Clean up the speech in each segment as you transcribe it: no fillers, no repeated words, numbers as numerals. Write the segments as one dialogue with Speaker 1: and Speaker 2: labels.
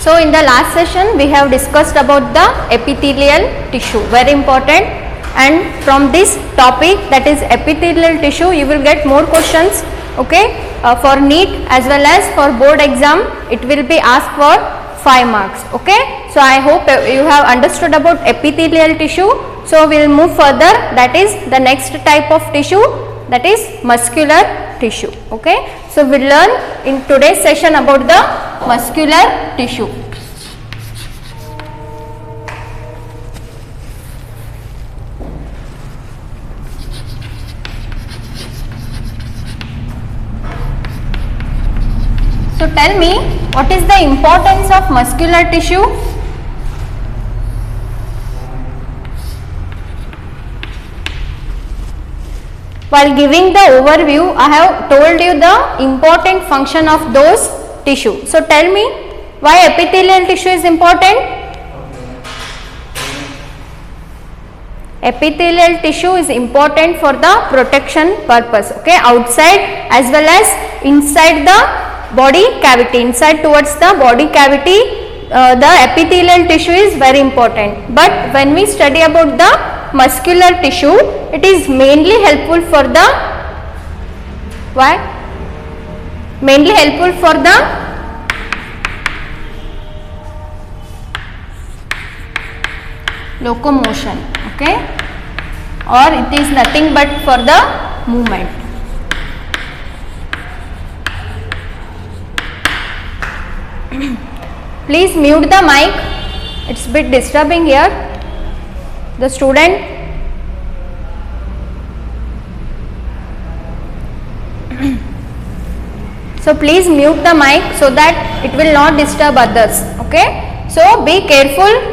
Speaker 1: So in the last session we have discussed about the epithelial tissue, very important, and from this topic, that is epithelial tissue, you will get more questions, okay, for NEET as well as for board exam. It will be asked for 5 marks, okay. So I hope you have understood about epithelial tissue. So we will move further, that is the next type of tissue, that is muscular tissue, okay. So we will learn in today's session about the muscular tissue. So tell me, what is the importance of muscular tissue? While giving the overview, I have told you the important function of those tissue. So tell me, why epithelial tissue is important? Epithelial tissue is important for the protection purpose, okay, outside as well as inside the body cavity. Inside towards the body cavity, the epithelial tissue is very important. But when we study about the muscular tissue, it is mainly helpful for the, why? Mainly helpful for the locomotion, okay, or it is nothing but for the movement. Please mute the mic, it's a bit disturbing here. The student, so please mute the mic so that it will not disturb others, okay. So be careful.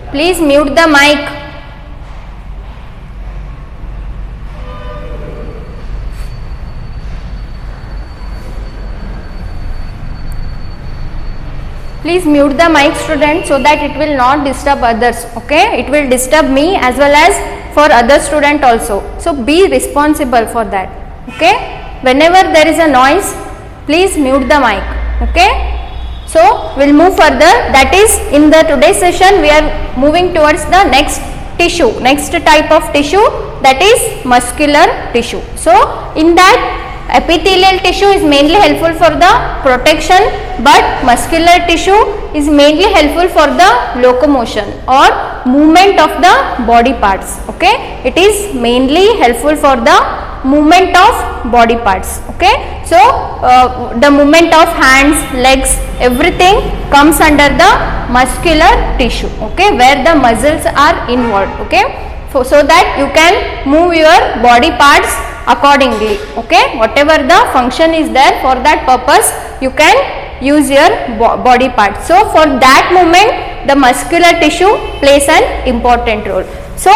Speaker 1: Please mute the mic. Please mute the mic, student, so that it will not disturb others, okay. It will disturb me as well as for other student also. So be responsible for that, okay. Whenever there is a noise, please mute the mic, okay. So we will move further, that is in the today's session we are moving towards the next tissue, next type of tissue, that is muscular tissue. So in that, epithelial tissue is mainly helpful for the protection, but muscular tissue is mainly helpful for the locomotion or movement of the body parts, okay. It is mainly helpful for the movement of body parts, okay. So the movement of hands, legs, everything comes under the muscular tissue, okay, where the muscles are involved, okay, so that you can move your body parts accordingly, okay. Whatever the function is there, for that purpose you can use your body part. So for that movement, the muscular tissue plays an important role. So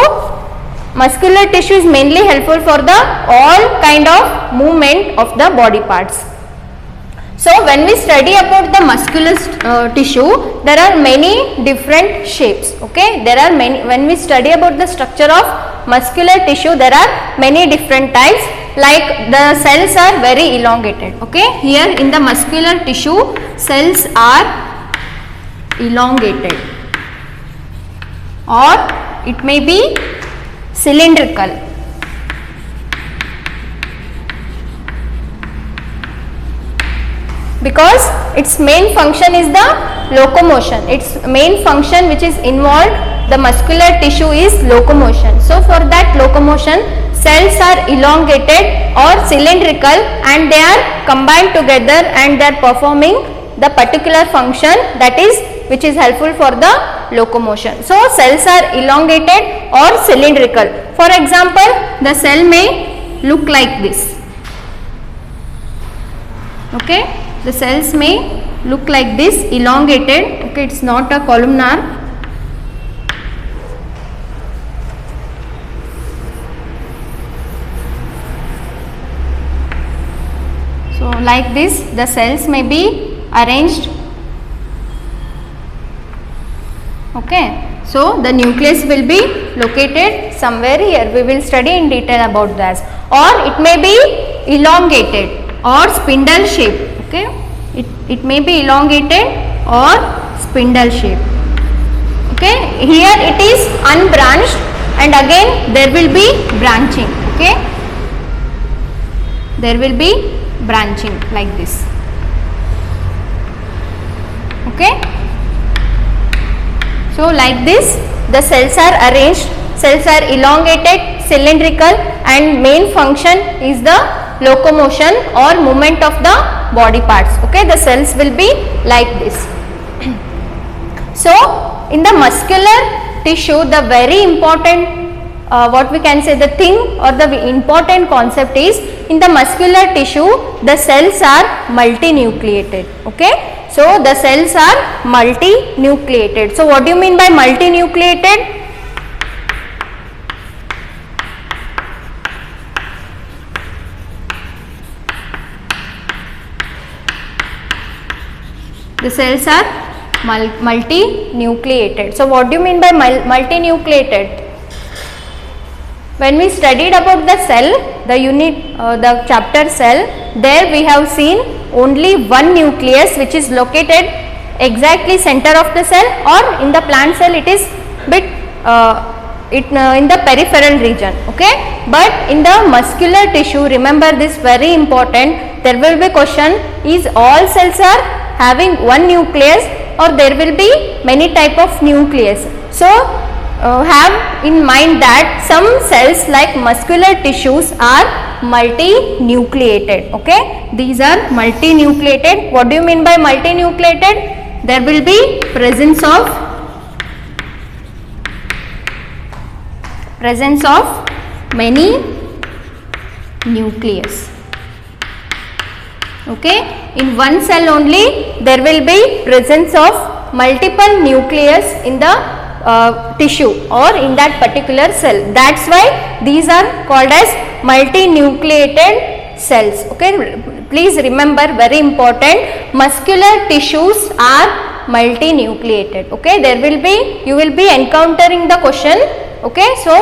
Speaker 1: muscular tissue is mainly helpful for the all kind of movement of the body parts. So when we study about the muscular tissue, there are many different shapes, okay. There are many, when we study about the structure of muscular tissue, there are many different types, like the cells are very elongated, okay. Here in the muscular tissue, cells are elongated, or it may be cylindrical. Because its main function is the locomotion, its main function which is involved, the muscular tissue is locomotion. So for that locomotion, cells are elongated or cylindrical and they are combined together and they are performing the particular function, that is which is helpful for the locomotion. So cells are elongated or cylindrical. For example, the cell may look like this, okay. The cells may look like this, elongated, okay, it is not a columnar. So like this, the cells may be arranged, okay. So the nucleus will be located somewhere here. We will study in detail about that. Or it may be elongated or spindle shape. Okay, it may be elongated or spindle shape. Okay, here it is unbranched and again there will be branching. Okay, there will be branching like this. Okay, so like this the cells are arranged. Cells are elongated, cylindrical, and main function is the locomotion or movement of the body parts. Okay, the cells will be like this. So in the muscular tissue, the very important what we can say, the thing or the important concept is, in the muscular tissue the cells are multinucleated. Okay, so the cells are multinucleated. So what do you mean by multinucleated? The cells are multinucleated. So what do you mean by multinucleated? When we studied about the cell, the unit, the chapter cell, there we have seen only one nucleus which is located exactly center of the cell, or in the plant cell it is bit in the peripheral region. Okay, but in the muscular tissue, remember this very important, there will be question, is all cells are having one nucleus or there will be many type of nucleus. So have in mind that some cells like muscular tissues are multinucleated. Okay, these are multinucleated. What do you mean by multinucleated? There will be presence of many nucleus. Okay, in one cell only there will be presence of multiple nucleus in the tissue or in that particular cell. That's why these are called as multinucleated cells. Okay, please remember, very important, muscular tissues are multinucleated. Okay, there will be, you will be encountering the question. Okay, so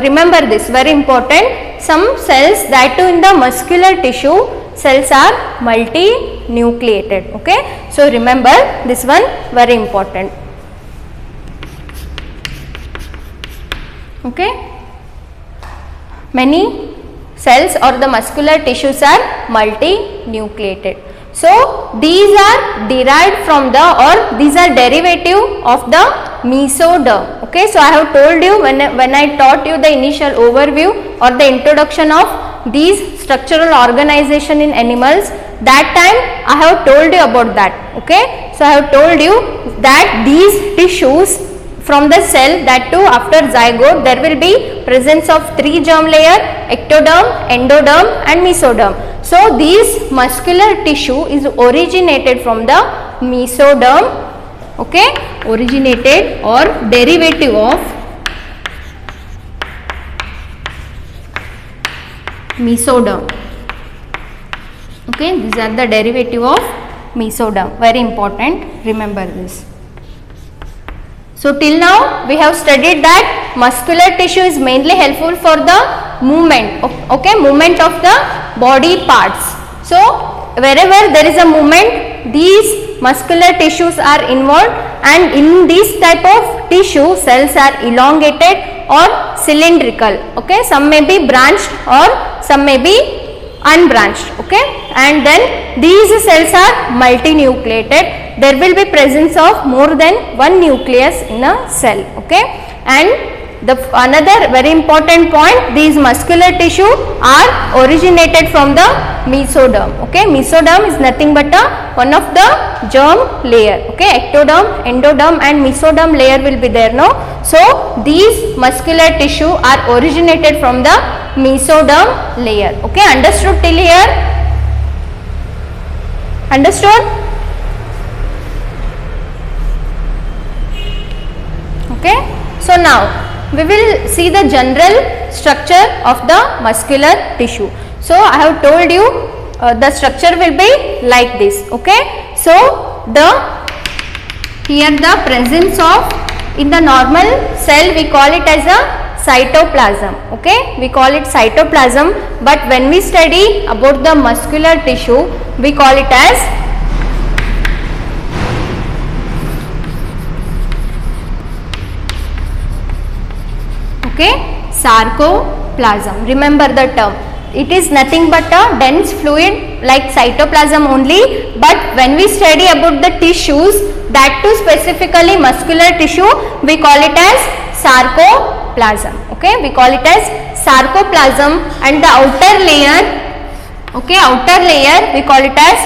Speaker 1: remember this, very important, some cells, that too in the muscular tissue, cells are multinucleated. Okay, so remember this one, very important. Okay, many cells or the muscular tissues are multinucleated. So these are derived from the, or these are derivative of the mesoderm. Okay, so I have told you when I taught you the initial overview or the introduction of these structural organization in animals, that time I have told you about that. Okay, so I have told you that these tissues from the cell, that too after zygote, there will be presence of 3 germ layer, ectoderm, endoderm and mesoderm. So this muscular tissue is originated from the mesoderm. Okay, originated or derivative of mesoderm. Okay, these are the derivative of mesoderm, very important, remember this. So till now we have studied that muscular tissue is mainly helpful for the movement, okay, movement of the body parts. So wherever there is a movement, these muscular tissues are involved, and in this type of tissue cells are elongated or cylindrical. Okay, some may be branched or some may be unbranched. Okay, and then these cells are multinucleated. There will be presence of more than one nucleus in a cell. Okay, and another very important point, these muscular tissue are originated from the mesoderm. Okay, mesoderm is nothing but one of the germ layer. Okay, ectoderm, endoderm and mesoderm layer will be there. No, so these muscular tissue are originated from the mesoderm layer. Okay, understood till here? Understood? Okay, so now we will see the general structure of the muscular tissue. So I have told you the structure will be like this. Okay, so here the presence of, in the normal cell we call it as a cytoplasm. Okay, we call it cytoplasm, but when we study about the muscular tissue, we call it as sarcoplasm. Remember the term. It is nothing but a dense fluid like cytoplasm only, but when we study about the tissues, that too specifically muscular tissue, we call it as sarcoplasm. Okay, we call it as sarcoplasm, and the outer layer, we call it as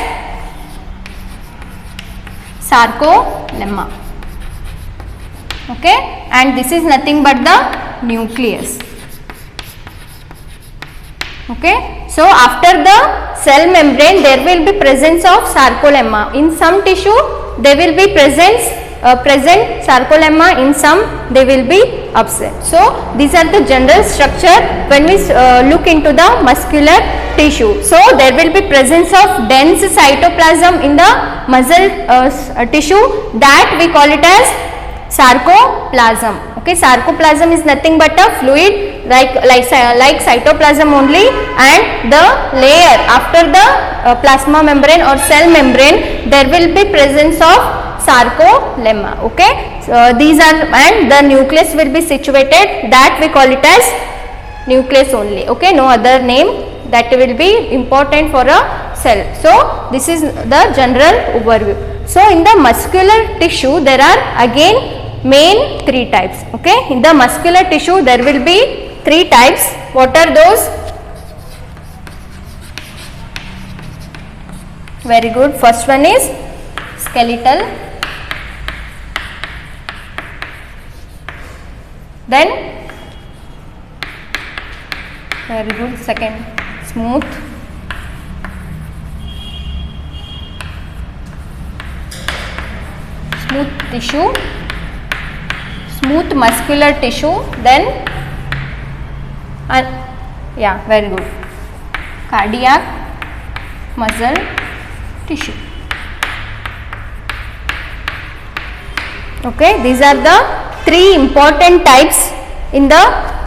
Speaker 1: sarcolemma. Okay, and this is nothing but the nucleus. Okay, so after the cell membrane there will be presence of sarcolemma. In some tissue there will be present sarcolemma, in some they will be absent. So these are the general structure when we look into the muscular tissue. So there will be presence of dense cytoplasm in the muscle tissue, that we call it as sarcoplasm. Okay, sarcoplasm is nothing but a fluid like cytoplasm only, and the layer after the plasma membrane or cell membrane there will be presence of sarcolemma. Okay, so these are, and the nucleus will be situated, that we call it as nucleus only. Okay, no other name that will be important for a cell. So this is the general overview. So in the muscular tissue there are again main three types. Okay, in the muscular tissue there will be three types. What are those? Very good. First one is skeletal, then very good, second smooth, tissue, smooth muscular tissue, then yeah, very good, cardiac muscle tissue. Okay, these are the three important types in the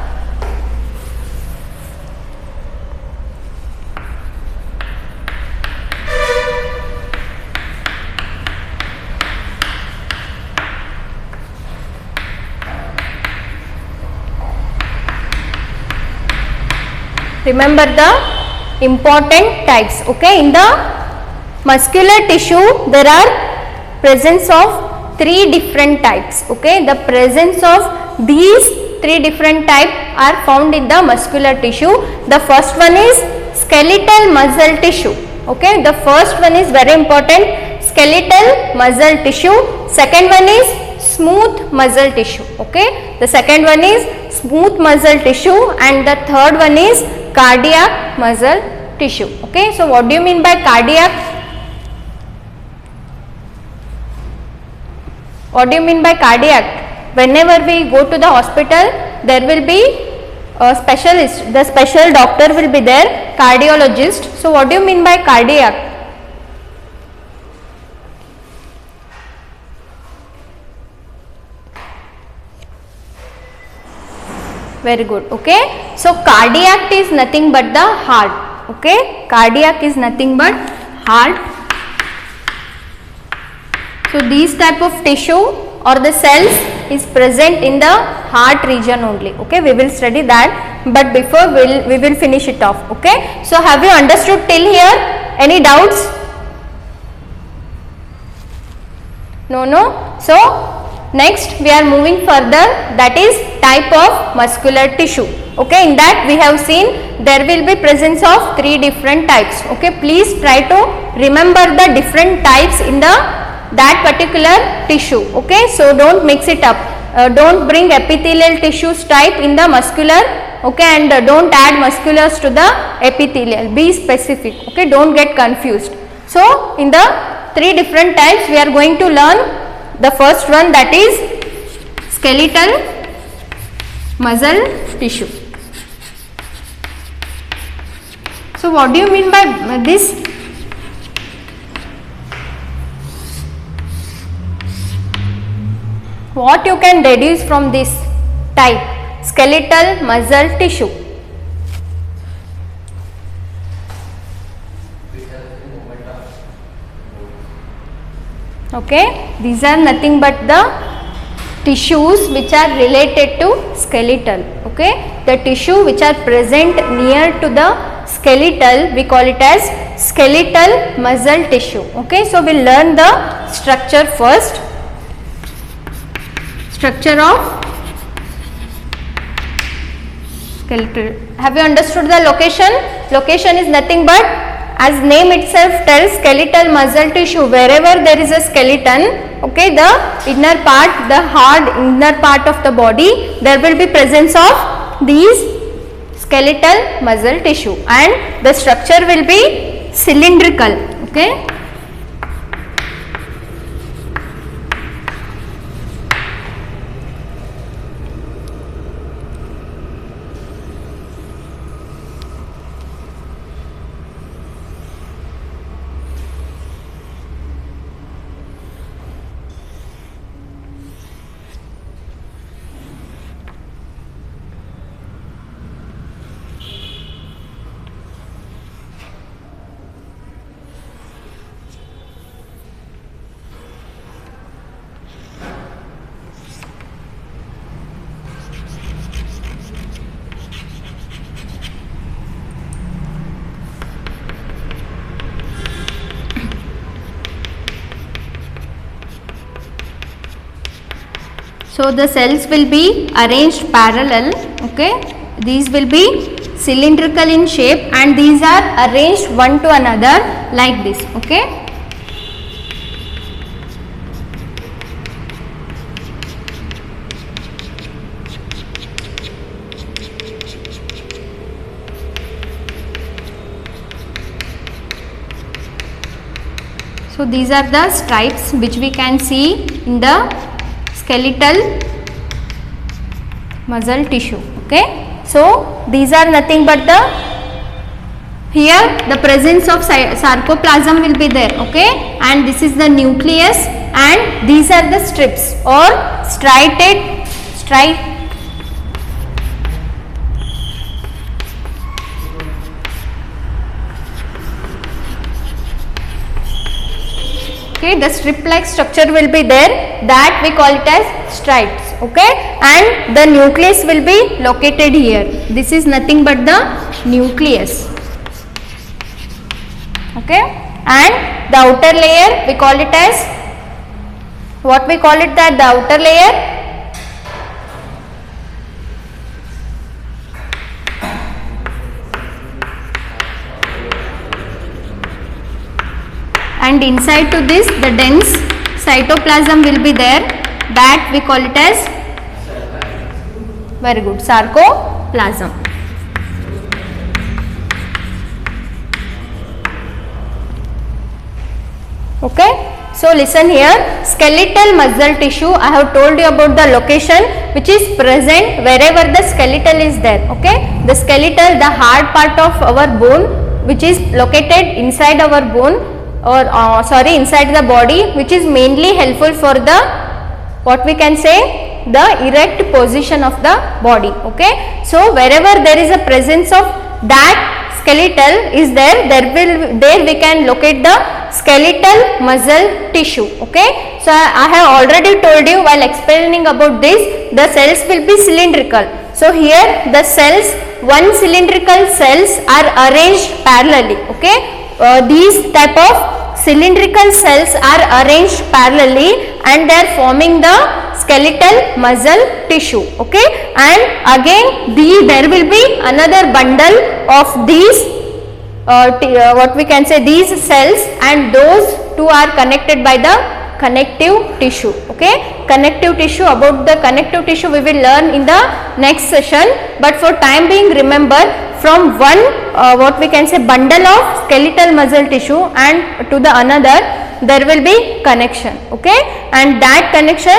Speaker 1: remember the important types. Okay, in the muscular tissue there are presence of three different types. Okay, the presence of these three different types are found in the muscular tissue. The first one is skeletal muscle tissue. Okay, the first one is very important, skeletal muscle tissue. Second one is smooth muscle tissue. Okay, the second one is smooth muscle tissue, and the third one is cardiac muscle tissue. Okay, so what do you mean by cardiac? What do you mean by cardiac? Whenever we go to the hospital, there will be a specialist, the special doctor will be there, cardiologist. So what do you mean by cardiac? Very good. Okay, so cardiac is nothing but the heart. Okay, cardiac is nothing but heart. So these type of tissue or the cells is present in the heart region only. Okay, we will study that, but before we will finish it off. Okay, so have you understood till here? Any doubts? No. So next we are moving further, that is type of muscular tissue. Okay, in that we have seen there will be presence of three different types. Okay, please try to remember the different types in the that particular tissue. Okay, so don't mix it up, don't bring epithelial tissues type in the muscular. Okay, and don't add musculars to the epithelial, be specific. Okay, don't get confused. So in the three different types we are going to learn the first one, that is skeletal muscle tissue. So what do you mean by this? What you can deduce from this type? skeletal muscle tissue. Okay, these are nothing but the tissues which are related to skeletal. Okay, the tissue which are present near to the skeletal, we call it as skeletal muscle tissue. Okay, so we'll learn the structure first. Structure of skeletal. Have you understood the location? Location is nothing but, as name itself tells, skeletal muscle tissue. Wherever there is a skeleton, okay, the inner part, the hard inner part of the body, there will be presence of these skeletal muscle tissue, and the structure will be cylindrical. Okay. So the cells will be arranged parallel. Okay, these will be cylindrical in shape, and these are arranged one to another like this. Okay. So these are the stripes which we can see in the skeletal muscle tissue. Okay, so these are nothing but the, here the presence of sarcoplasm will be there. Okay, and this is the nucleus, and these are the strips or striated okay, the strip like structure will be there, that we call it as stripes. Okay, and the nucleus will be located here. This is nothing but the nucleus. Okay, and the outer layer we call it as, what we call it, that the outer layer, and inside to this the dense cytoplasm will be there, that we call it as, very good, sarcoplasm. Okay, so listen here, skeletal muscle tissue, I have told you about the location which is present wherever the skeletal is there. Okay, the skeletal, the hard part of our bone which is located inside our bone, or inside the body, which is mainly helpful for the, what we can say, the erect position of the body. Okay, so wherever there is a presence of that skeletal is there, there we can locate the skeletal muscle tissue. Okay, so I have already told you while explaining about this, the cells will be cylindrical. So here the cells, one cylindrical cells are arranged parallelly. Okay, these type of cylindrical cells are arranged parallelly, and they are forming the skeletal muscle tissue. Okay, and again there will be another bundle of these what we can say, these cells, and those two are connected by the connective tissue. Okay, connective tissue, about the connective tissue we will learn in the next session, but for time being remember, from one what we can say bundle of skeletal muscle tissue and to the another there will be connection. Okay, and that connection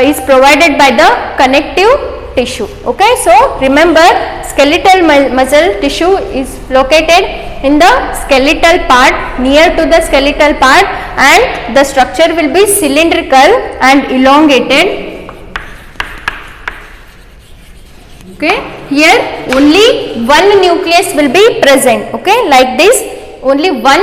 Speaker 1: is provided by the connective tissue. Okay, so remember, skeletal muscle tissue is located in the skeletal part, near to the skeletal part, and the structure will be cylindrical and elongated. Okay, here only one nucleus will be present. Okay, like this, only one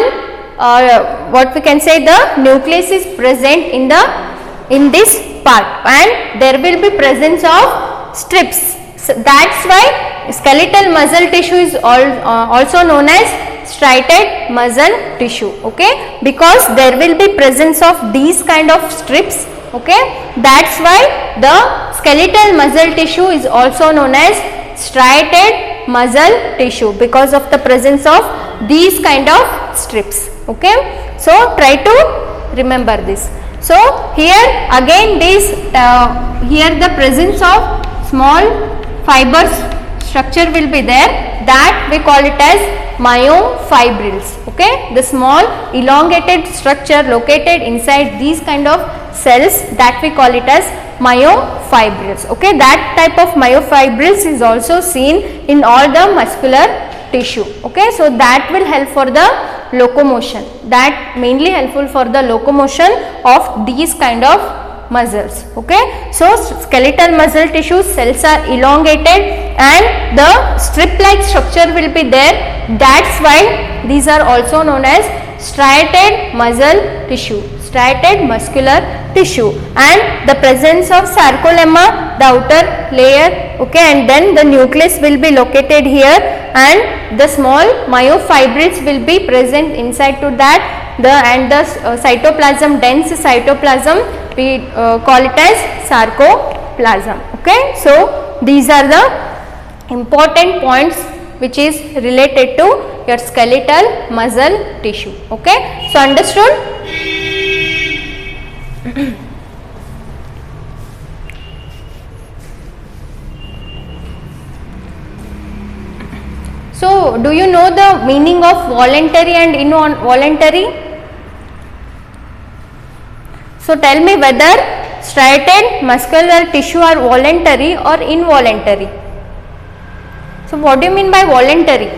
Speaker 1: what we can say, the nucleus is present in this part, and there will be presence of strips. So that's why skeletal muscle tissue is also known as striated muscle tissue. Okay, because there will be presence of these kind of strips. Okay, that's why the skeletal muscle tissue is also known as striated muscle tissue, because of the presence of these kind of strips. Okay, so try to remember this. So here again this here the presence of small fibers structure will be there, that we call it as myofibrils. Okay, the small elongated structure located inside these kind of cells, that we call it as myofibrils. Okay, that type of myofibrils is also seen in all the muscular tissue. Okay, so that will help for the locomotion, that mainly helpful for the locomotion of these kind of muscles. Okay, so skeletal muscle tissue cells are elongated and the strip like structure will be there, that's why these are also known as striated muscle tissue, striated muscular tissue. And the presence of sarcolemma, the outer layer. Okay, and then the nucleus will be located here, and the small myofibrils will be present inside to that, and the cytoplasm, dense cytoplasm, we call it as sarcoplasm. Okay, so these are the important points which is related to your skeletal muscle tissue. Okay, so understood? So do you know the meaning of voluntary and involuntary? So tell me whether striated muscular tissue are voluntary or involuntary. So what do you mean by voluntary?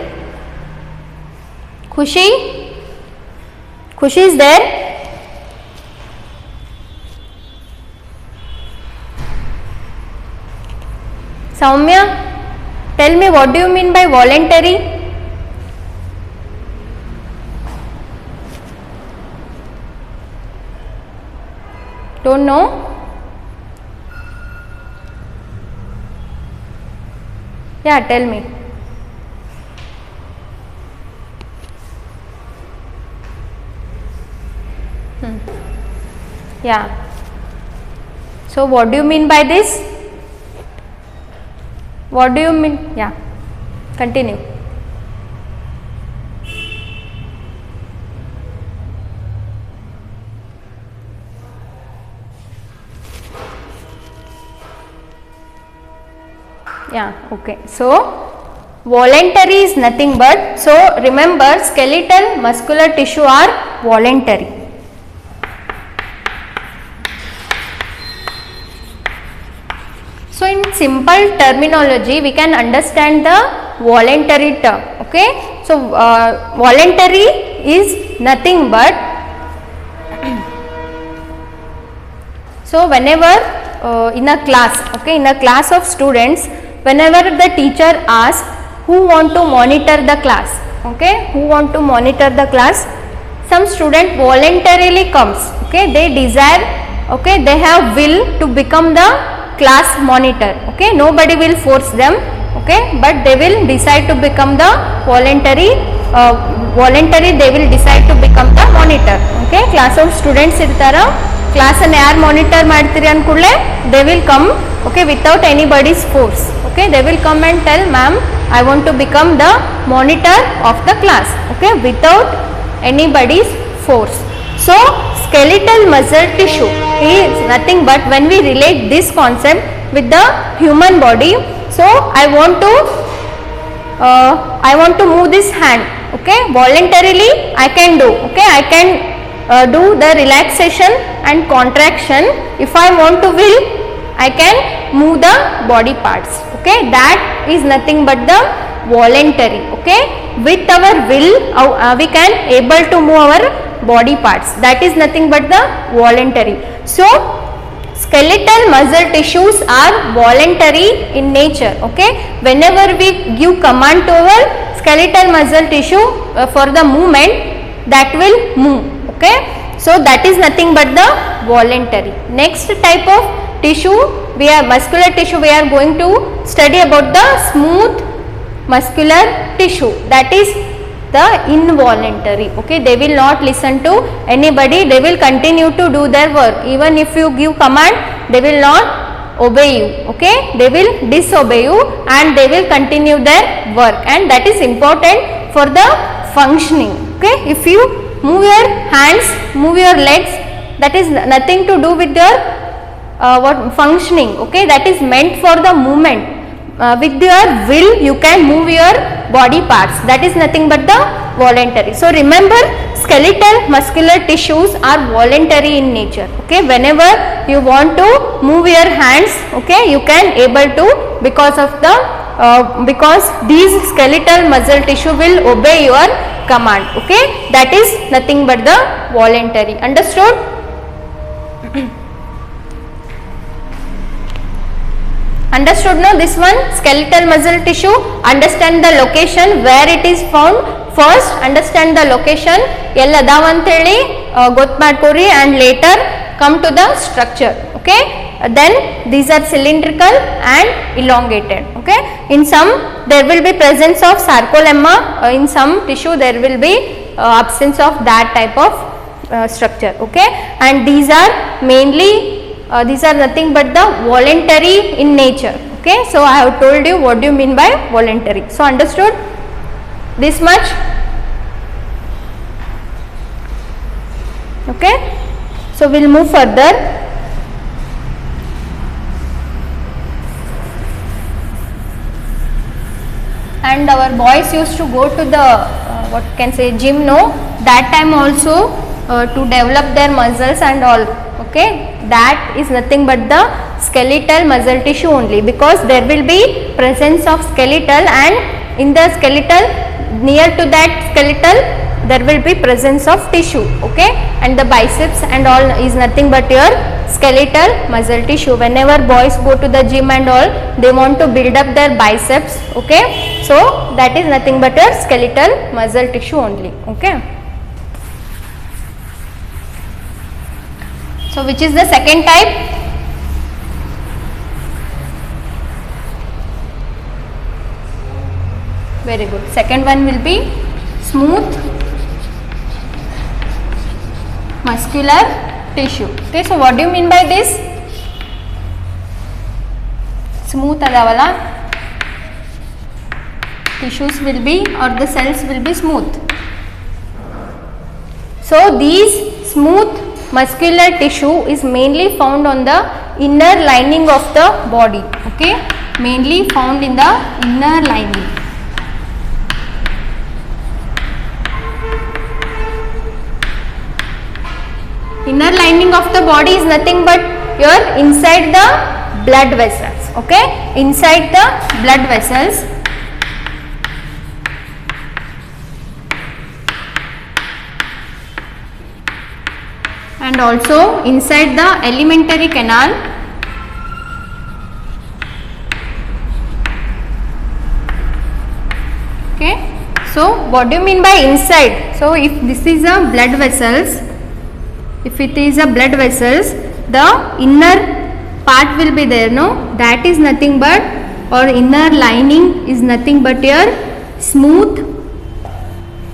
Speaker 1: Khushi? Khushi is there? Soumya, tell me what do you mean by voluntary? Don't know? Yeah, tell me. Yeah. So what do you mean by this? What do you mean? Yeah. Continue. Yeah, okay. So voluntary is nothing but, so remember skeletal muscular tissue are voluntary. So in simple terminology we can understand the voluntary term. Okay, so voluntary is nothing but, so whenever in a class, okay, in a class of students, whenever the teacher asks who want to monitor the class, okay, who want to monitor the class, some student voluntarily comes. Okay, they desire, okay, they have will to become the class monitor. Okay, nobody will force them. Okay, but they will decide to become the voluntary they will decide to become the monitor. Okay, class of students irtara, class and yaar monitor ಮಾಡ್ತೀರಿ ಅಂದ್ಕೂಡಲೇ they will come, okay, without anybody's force. Okay, they will come and tell ma'am I want to become the monitor of the class. Okay, without anybody's force. So skeletal muscle tissue is nothing but, when we relate this concept with the human body, so I want to move this hand. Okay, voluntarily I can do. Okay, I can do the relaxation and contraction. If I want to will, I can move the body parts. Okay, that is nothing but the voluntary. Okay, with our will we can able to move our body parts, that is nothing but the voluntary. So skeletal muscle tissues are voluntary in nature. Okay, whenever we give command to our skeletal muscle tissue for the movement, that will move. Okay, so that is nothing but the voluntary. Next type of tissue, we are muscular tissue, we are going to study about the smooth muscular tissue, that is the involuntary. Okay, they will not listen to anybody, they will continue to do their work. Even if you give command, they will not obey you. Okay, they will disobey you and they will continue their work, and that is important for the functioning. Okay, if you move your hands, move your legs, that is nothing to do with your functioning. Okay, that is meant for the movement. With your will you can move your body parts, that is nothing but the voluntary. So remember, skeletal muscular tissues are voluntary in nature. Okay, whenever you want to move your hands, okay, you can able to, because these skeletal muscle tissue will obey your command. Okay, that is nothing but the voluntary. Understood? Understood now this one, skeletal muscle tissue. Understand the location where it is found. First understand the location, ಎಲ್ಲ ಅದಾವ ಅಂತೇಳಿ ಗೊತ್ತು ಮಾಡ್ಕೋರಿ, and later come to the structure. Okay, then these are cylindrical and elongated. Okay, in some there will be presence of sarcolemma, in some tissue there will be absence of that type of structure. Okay, and these are mainly these are nothing but the voluntary in nature. Okay, so I have told you what do you mean by voluntary. So understood this much? Okay, so we'll move further. And our boys used to go to the what can say gym, no, that time also to develop their muscles and all. Okay, that is nothing but the skeletal muscle tissue only, because there will be presence of skeletal, and in the skeletal, near to that skeletal there will be presence of tissue. Okay, and the biceps and all is nothing but your skeletal muscle tissue. Whenever boys go to the gym and all, they want to build up their biceps. Okay, so that is nothing but your skeletal muscle tissue only. Okay, so which is the second type? Very good. Second one will be smooth muscular tissue. Okay, so what do you mean by this? Smooth adavala, tissues will be, or the cells will be smooth. So these smooth muscular tissue is mainly found on the inner lining of the body. Okay, mainly found in the inner lining. Inner lining of the body is nothing but your inside the blood vessels. Okay, inside the blood vessels, and also inside the alimentary canal. Okay, so what do you mean by inside? So if this is a blood vessels, if it is a blood vessels, the inner part will be there, no, that is nothing but, or inner lining is nothing but your smooth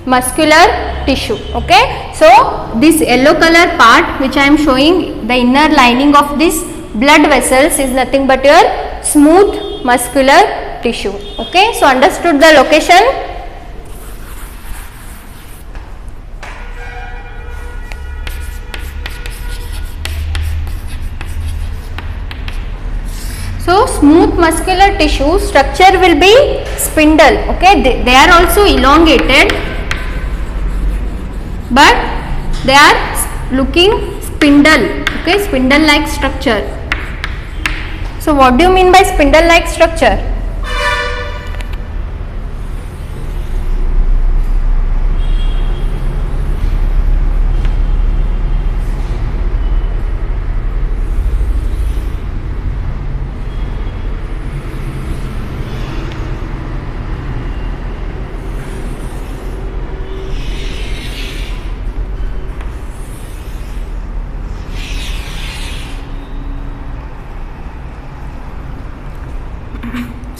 Speaker 1: muscular tissue. Okay, so this yellow color part which I am showing, the inner lining of this blood vessels is nothing but your smooth muscular tissue. Okay, so understood the location? So smooth muscular tissue structure will be spindle. Okay, they are also elongated, but they are looking spindle. Okay, spindle like structure. So what do you mean by spindle like structure?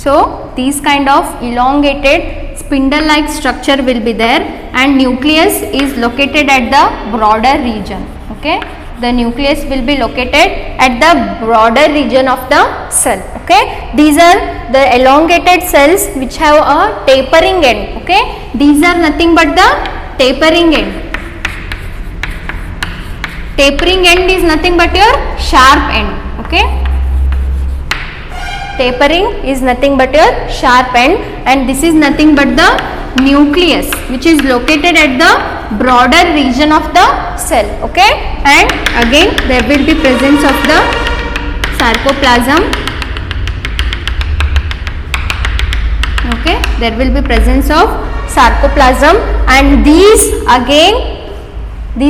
Speaker 1: So these kind of elongated spindle like structure will be there, and nucleus is located at the broader region. Okay, the nucleus will be located at the broader region of the cell. Okay, these are the elongated cells which have a tapering end. Okay, these are nothing but the tapering end. Tapering end is nothing but your sharp end. Okay, tapering is nothing but your sharp end, and this is nothing but the nucleus which is located at the broader region of the cell. Okay, and again there will be presence of the sarcoplasm. Okay, there will be presence of sarcoplasm, and these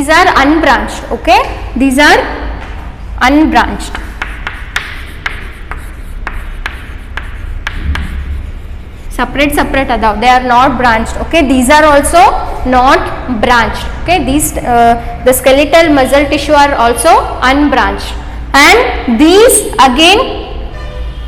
Speaker 1: are unbranched. Okay, these are unbranched. Separate adav, they are not branched. Okay, these are also not branched. Okay, these the skeletal muscle tissue are also unbranched, and these again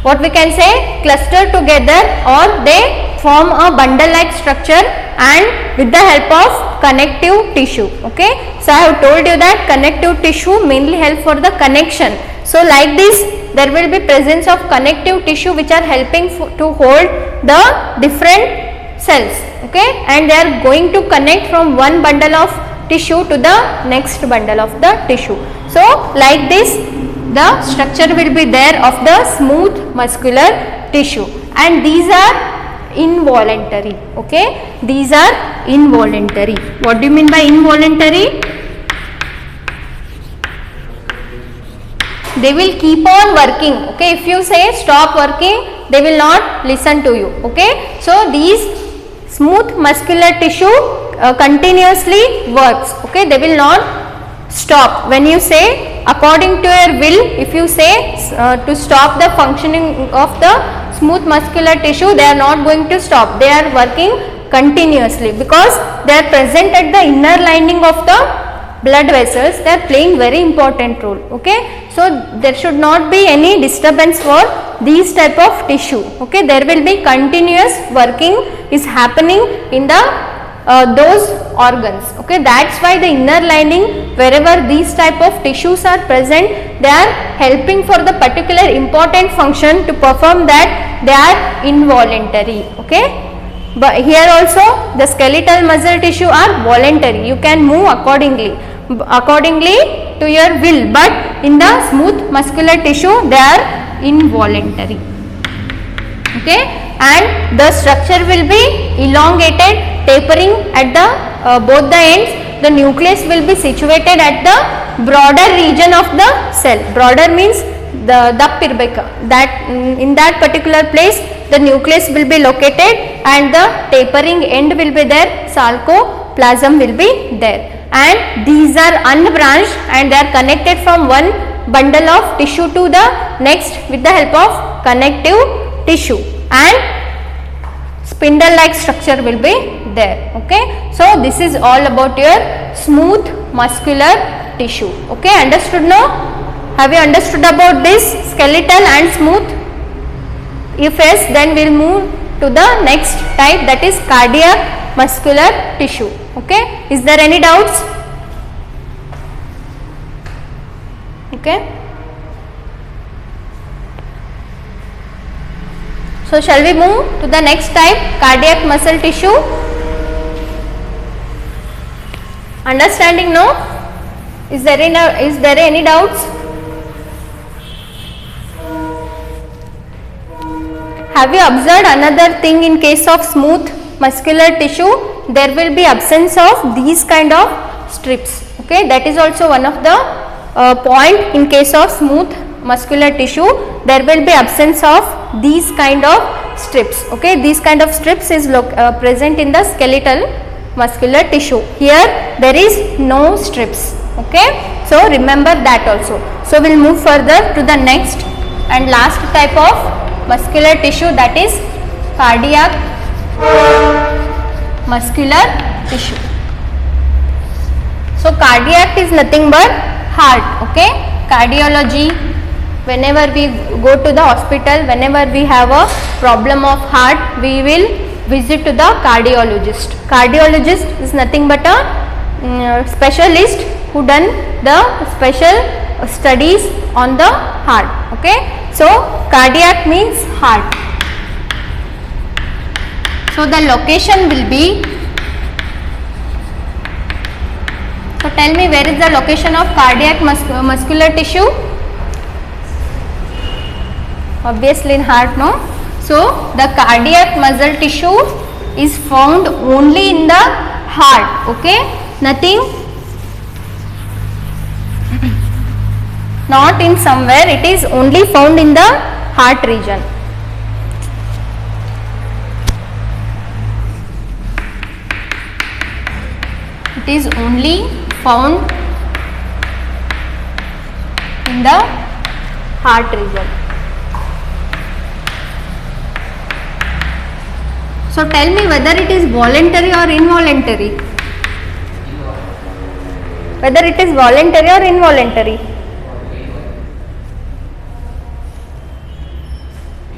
Speaker 1: what we can say cluster together, or they form a bundle like structure, and with the help of connective tissue. Okay, so I have told you that connective tissue mainly help for the connection. So like this there will be presence of connective tissue which are helping to hold the different cells. Okay, and they are going to connect from one bundle of tissue to the next bundle of the tissue. So like this the structure will be there of the smooth muscular tissue, and these are involuntary. Okay, these are involuntary. What do you mean by involuntary? They will keep on working. Okay, if you say stop working, they will not listen to you. Okay, so these smooth muscular tissue continuously works. Okay, they will not stop. When you say according to your will, if you say to stop the functioning of the smooth muscular tissue, they are not going to stop. They are working continuously because they are present at the inner lining of the blood vessels. They are playing very important role. Okay, so there should not be any disturbance for these type of tissue. Okay, there will be continuous working is happening in the those organs. Okay, that's why the inner lining, wherever these type of tissues are present, they are helping for the particular important function to perform that. They are involuntary. Okay, but here also the skeletal muscle tissue are voluntary. You can move accordingly to your will, but in the smooth muscular tissue they are involuntary. Okay, and the structure will be elongated, tapering at the both the ends. The nucleus will be situated at the broader region of the cell. Broader means the dappirbeca, that in that particular place the nucleus will be located, and the tapering end will be there, sarcoplasm will be there, and these are unbranched and they are connected from one bundle of tissue to the next with the help of connective tissue, and spindle like structure will be there. Okay, so this is all about your smooth muscular tissue. Okay, understood now? Have you understood about this skeletal and smooth? If yes, then we will move to the next type, that is cardiac muscular tissue. Okay, is there any doubts? Okay, so shall we move to the next type, cardiac muscle tissue? Understanding now? Is there any doubts? Have you observed another thing in case of smooth muscular tissue? There will be absence of these kind of strips. Okay, that is also one of the point in case of smooth muscular tissue. There will be absence of these kind of strips. Okay, these kind of strips is present in the skeletal muscular tissue. Here there is no strips. Okay, so remember that also. So we will move further to the next and last type of muscular tissue, that is cardiac muscular tissue. So cardiac is nothing but heart. Okay, cardiology, whenever we go to the hospital, whenever we have a problem of heart, we will visit to the cardiologist. Cardiologist is nothing but a specialist who done the special studies on the heart. Okay, so cardiac means heart. So the location will be, so tell me, where is the location of cardiac muscular tissue? Obviously in heart, no? So the cardiac muscle tissue is found only in the heart. Okay, nothing, not in somewhere, it is only found in the heart region. It is only found in the heart region. So tell me whether it is voluntary or involuntary. Whether it is voluntary or involuntary.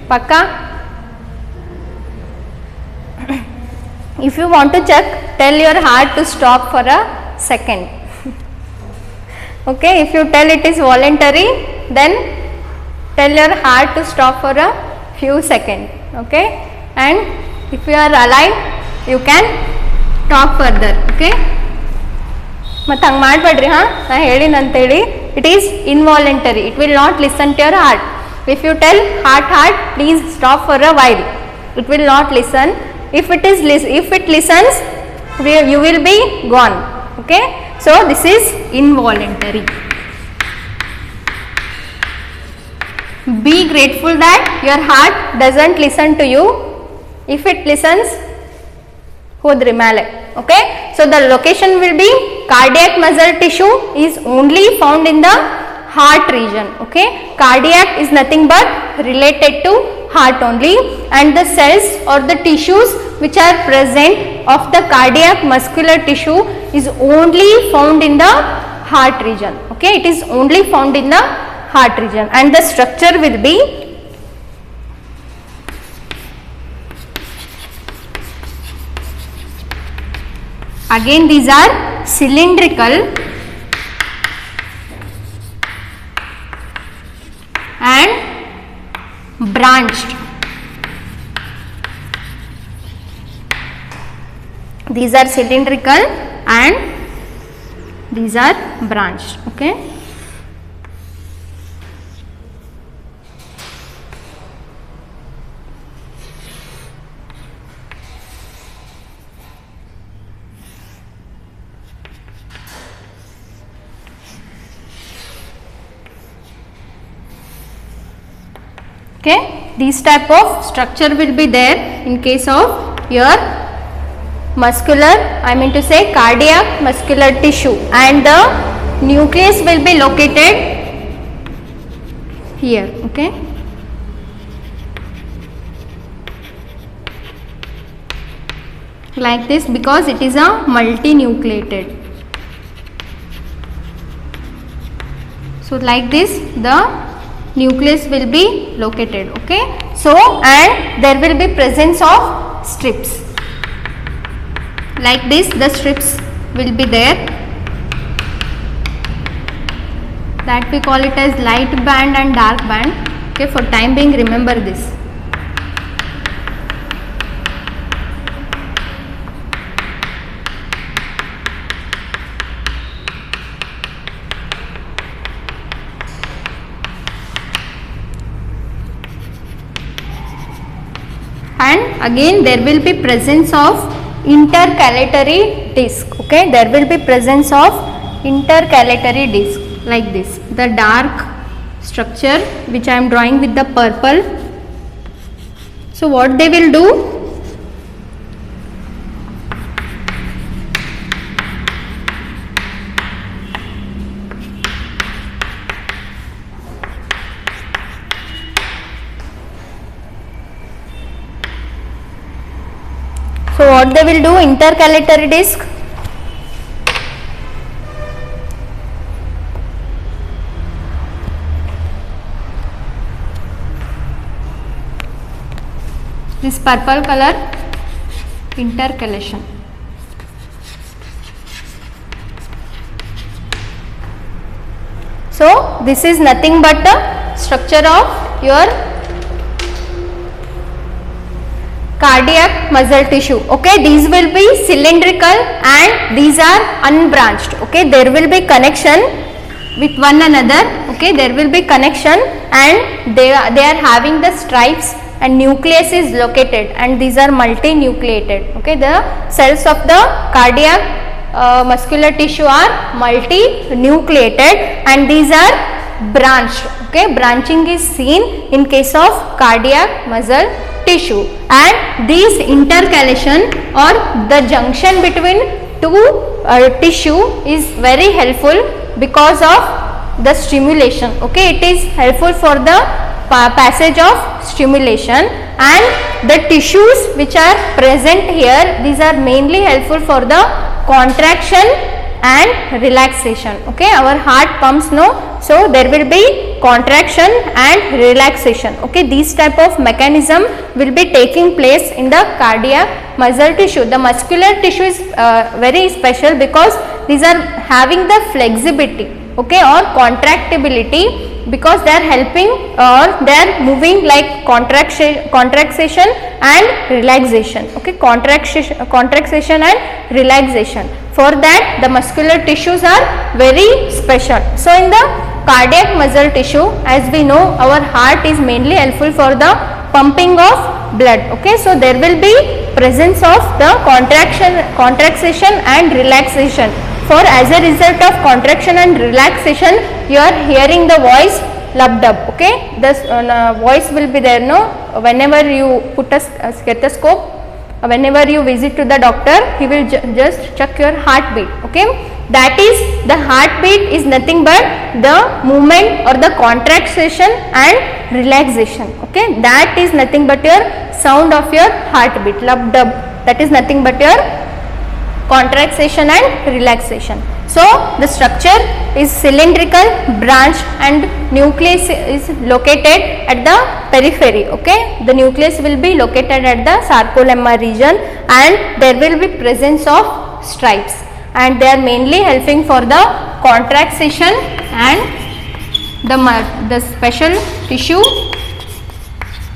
Speaker 1: Pakka? If you want to check, tell your heart to stop for a second. Okay, if you tell it is voluntary, then tell your heart to stop for a few seconds. Okay, and if you are alive, you can talk further. Okay, ಮತ್ತೆ ಹಂಗೆ ಮಾಡಬೇಡ್ರಿ. ನಾ ಹೇಳಿನಂತೇಳಿ, it is involuntary, it will not listen to your heart. If you tell heart, please stop for a while, it will not listen. If it listens, you will be gone. Okay, so this is involuntary. Be grateful that your heart doesn't listen to you. If it listens, hodri male. Okay, so the location will be cardiac muscle tissue is only found in the heart region. Okay, cardiac is nothing but related to heart only, and the cells or the tissues which are present of the cardiac muscular tissue is only found in the heart region. Okay, it is only found in the heart region, and the structure will be again, these are cylindrical and branched. These are cylindrical and these are branched. Okay, okay, these type of structure will be there in case of your muscular, I mean to say cardiac muscular tissue, and the nucleus will be located here. Okay, like this, because it is a multinucleated. So like this the nucleus will be located. Okay, so and there will be presence of strips. Like this the strips will be there, that we call it as light band and dark band. Okay, for time being remember this. And again there will be presence of intercalatory disc. Okay, there will be presence of intercalatory disc like this, the dark structure which I am drawing with the purple. So what they will do, what they will do, intercalatory disc, this purple color, intercalation. So this is nothing but the structure of your cardiac muscle tissue. Okay, these will be cylindrical and these are unbranched. Okay, there will be connection with one another. Okay, there will be connection and they are having the stripes and nucleus is located and these are multinucleated. Okay, the cells of the cardiac muscular tissue are multinucleated and these are branched. Okay, branching is seen in case of cardiac muscle tissue, and these intercalation or the junction between two tissue is very helpful because of the stimulation. Okay, it is helpful for the passage of stimulation, and the tissues which are present here, these are mainly helpful for the contraction and relaxation. Okay, our heart pumps, no, so there will be contraction and relaxation. Okay, these type of mechanism will be taking place in the cardiac muscle tissue. The muscular tissue is very special because these are having the flexibility, okay, or contractibility, because they are helping or they are moving like contraction and relaxation. Okay, contraction and relaxation. For that the muscular tissues are very special. So in the cardiac muscle tissue, as we know, our heart is mainly helpful for the pumping of blood. Okay, so there will be presence of the contraction and relaxation. For as a result of contraction and relaxation, you are hearing the voice lub dub. Okay, the voice will be there, no, whenever you put a stethoscope, whenever you visit to the doctor, he will just check your heartbeat. Okay, that is, the heartbeat is nothing but the movement or the contraction and relaxation. Okay, that is nothing but your sound of your heartbeat, lub dub, that is nothing but your contraction and relaxation. So the structure is cylindrical, branched, and nucleus is located at the periphery. Okay, the nucleus will be located at the sarcolemma region and there will be presence of stripes, and they are mainly helping for the contraction and the special tissue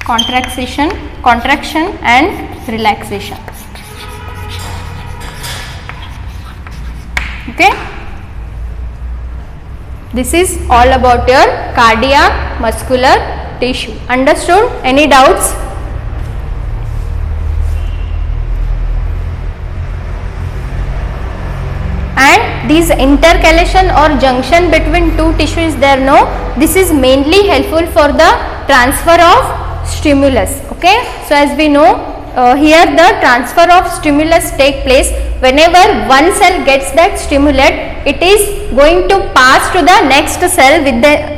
Speaker 1: contraction and relaxation. Okay, this is all about your cardiac muscular tissue. Understood? Any doubts? And these intercalation or junction between two tissues there, no, this is mainly helpful for the transfer of stimulus. Okay, so as we know, here the transfer of stimulus take place whenever one cell gets that stimulate, it is going to pass to the next cell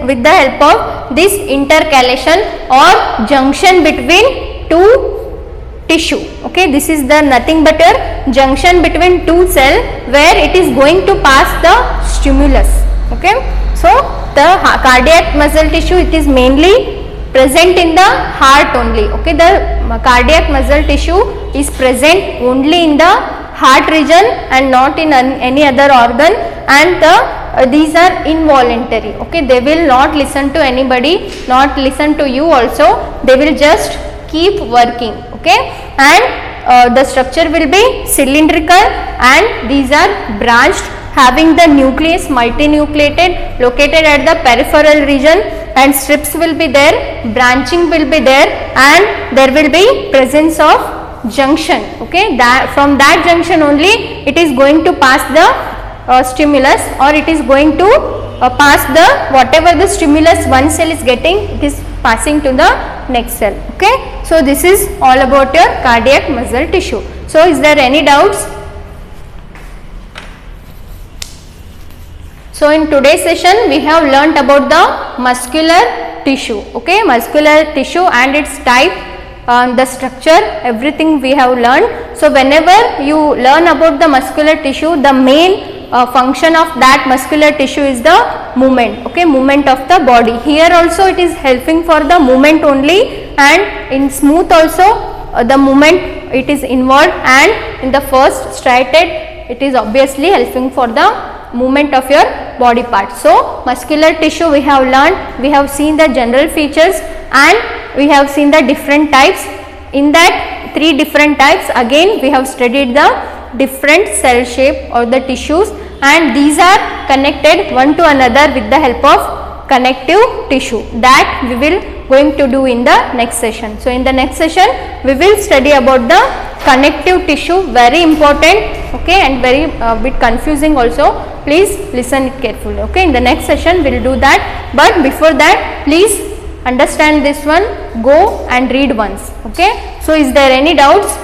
Speaker 1: with the help of this intercalation or junction between two tissue. Okay, this is the nothing but a junction between two cell where it is going to pass the stimulus. Okay, so the cardiac muscle tissue, it is mainly present in the heart only. Okay, the cardiac muscle tissue is present only in the heart region and not in any other organ, and these are involuntary. Okay, they will not listen to anybody, not listen to you also, they will just keep working. Okay, and the structure will be cylindrical and these are branched, having the nucleus multinucleated, located at the peripheral region, and strips will be there, branching will be there, and there will be presence of junction. Okay, that from that junction only it is going to pass the stimulus, or it is going to pass the whatever the stimulus one cell is getting, it is passing to the next cell. Okay, so this is all about your cardiac muscle tissue. So is there any doubts? So in today's session we have learnt about the muscular tissue. Okay, muscular tissue and its type, the structure, everything we have learned. So whenever you learn about the muscular tissue, the main function of that muscular tissue is the movement. Okay, movement of the body. Here also it is helping for the movement only, and in smooth also the movement it is inward, and in the first striated it is obviously helping for the movement of your body parts. So muscular tissue we have learned, we have seen the general features and we have seen the different types. In that 3 different types again we have studied the different cell shape or the tissues, and these are connected one to another with the help of connective tissue, that we will going to do in the next session. So in the next session we will study about the connective tissue, very important, okay, and very bit confusing also. Please listen it carefully, okay. In the next session we will do that, but before that please understand this one, go and read once, okay. So is there any doubts?